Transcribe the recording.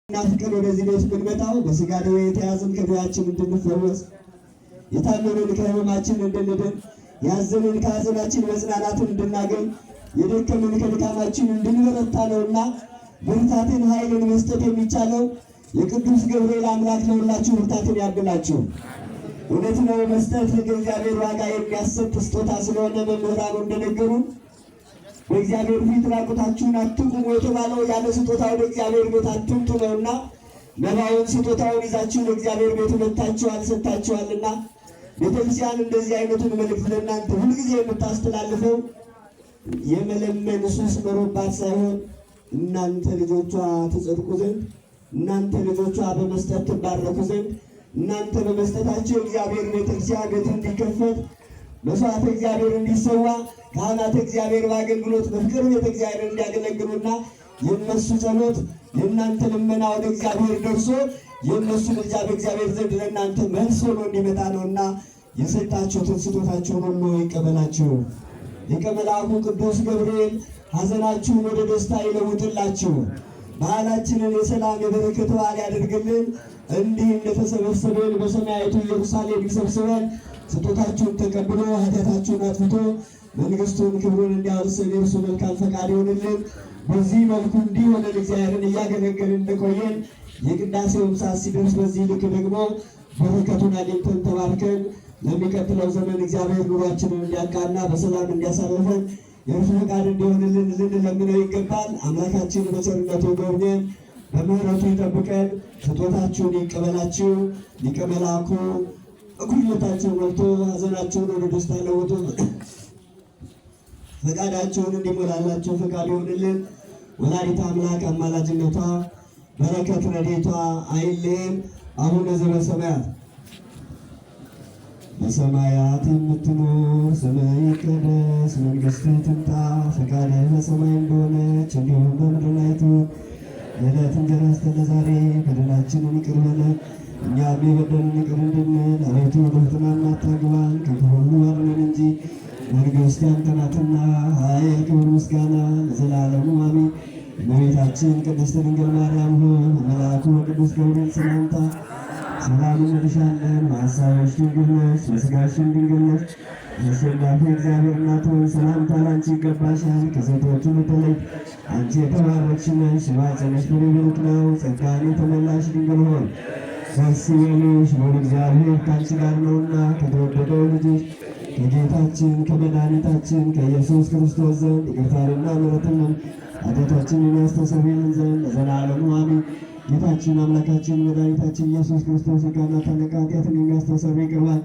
ናፍቀን ወደዚህ ቤት ብንመጣው በሥጋ ደዌ የተያዝን ከደዌያችን እንድንፈወስ፣ የታመምን ከሕመማችን እንድንድን፣ ያዘንን ከሐዘናችን መጽናናትን እንድናገኝ፣ የደከምን ከድካማችን እንድንበረታ ነውና ብርታትን ኃይልን መስጠት የሚቻለው የቅዱስ ገብርኤል አምላክ ለሁላችሁ ብርታትን ያድላችሁ። እውነት ነው፣ መስጠት ለእግዚአብሔር ዋጋ የሚያሰጥ ስጦታ ስለሆነ መምህራኑ እንደነገሩን በእግዚአብሔር ፊት ራቁታችሁን አትቁሙ የተባለው ያለ ስጦታ ወደ እግዚአብሔር ቤት አትምጡ ነውና መባውን ስጦታውን ይዛችሁ ለእግዚአብሔር ቤት መጥታችኋል ሰጥታችኋልና ቤተክርስቲያን እንደዚህ አይነቱን መልእክት ለእናንተ ሁልጊዜ የምታስተላልፈው የመለመን ሱስ ኖሮባት ሳይሆን እናንተ ልጆቿ ትጸድቁ ዘንድ፣ እናንተ ልጆቿ በመስጠት ትባረኩ ዘንድ፣ እናንተ በመስጠታቸው እግዚአብሔር ቤተክርስቲያን ቤት እንዲከፈት መስዋዕት እግዚአብሔር እንዲሰዋ ካህናት እግዚአብሔር በአገልግሎት በፍቅር ቤተ እግዚአብሔር እንዲያገለግሉና የነሱ ጸሎት የእናንተ ልመና ወደ እግዚአብሔር ደርሶ የነሱ ምልጃ በእግዚአብሔር ዘንድ ለእናንተ መልስ ሆኖ እንዲመጣ ነውና የሰጣችሁትን ስጦታችሁን ሁሉ ይቀበላችሁ። ሊቀ መላእክቱ ቅዱስ ገብርኤል ሐዘናችሁን ወደ ደስታ ይለውጥላችሁ። በዓላችንን የሰላም የበረከት በዓል ያደርግልን። እንዲህ እንደተሰበሰበን በሰማያዊቱ ኢየሩሳሌም ይሰብስበን። ስጦታችሁን ተቀብሎ ኃጢአታችሁን አጥፍቶ መንግሥቱን ክብሩን እንዲያወርሰን የእርሱ መልካም ፈቃድ ይሆንልን። በዚህ መልኩ እንዲሆነን እግዚአብሔርን እያገለገልን እንደቆየን የቅዳሴውም ሰዓት ሲደርስ በዚህ ልክ ደግሞ በረከቱን አግኝተን ተባርከን ለሚቀጥለው ዘመን እግዚአብሔር ኑሯችንን እንዲያቃና በሰላም እንዲያሳርፈን የእርሱ ፈቃድ እንዲሆንልን ልንለምነው ይገባል። አምላካችን በቸርነቱ ይጎብኘን፣ በምሕረቱ ይጠብቀን። ስጦታችሁን ይቀበላችሁ። ሊቀ መላእክቱ እኩልነታችሁን ሞልቶ ሐዘናችሁን ወደ ደስታ ለውጦ ፈቃዳችሁን እንዲሞላላችሁ ፈቃድ ይሆንልን። ወላዲተ አምላክ አማላጅነቷ በረከት ረድኤቷ አይለየን። አቡነ ዘበሰማያት በሰማያት የምትኖር ስምህ ይቀደስ፣ መንግሥትህ ትምጣ፣ ፈቃድህ በሰማይ እንደሆነች እንዲሁም በምድር ላይ ትሁን። የዕለት እንጀራችንን ስጠን ዛሬ፣ በደላችንን ይቅር በለን እኛም የበደሉንን ይቅር እንደምንል፣ አቤቱ ወደ ፈተና አታግባን ከክፉ ሁሉ አድነን እንጂ መንግሥት ያንተ ናትና ኃይል፣ ክብር፣ ምስጋና ለዘላለሙ አሜን። እመቤታችን ቅድስት ድንግል ማርያም ሆይ መልአኩ ቅዱስ ገብርኤል ሰላምታ ሰላም እንልሻለን። በሐሳብሽ ድንግል ነሽ፣ በሥጋሽም ድንግል ነሽ። የአሸናፊ እግዚአብሔር እናት ሆይ ሰላምታ ላንቺ ይገባሻል። ከሴቶች ሁሉ ተለይተሽ አንቺ የተባረክሽ ነሽ፣ የማኅፀንሽ ፍሬ ብሩክ ነው። ጸጋን የተመላሽ ድንግል ሆይ ደስ ይበልሽ፣ ልዑል እግዚአብሔር ከአንቺ ጋር ነውና ከተወደደው ልጅሽ ከጌታችን ከመድኃኒታችን ከኢየሱስ ክርስቶስ ዘንድ ይቅርታንና ምሕረትን ኃጢአታችንን ያስተሰርይልን ዘንድ ለዘላለሙ አሜን። ጌታችን አምላካችን መድኃኒታችን ኢየሱስ ክርስቶስ የጋና ታላቅ ኃጢአትን የሚያስተሰርይ ይቅር ባይ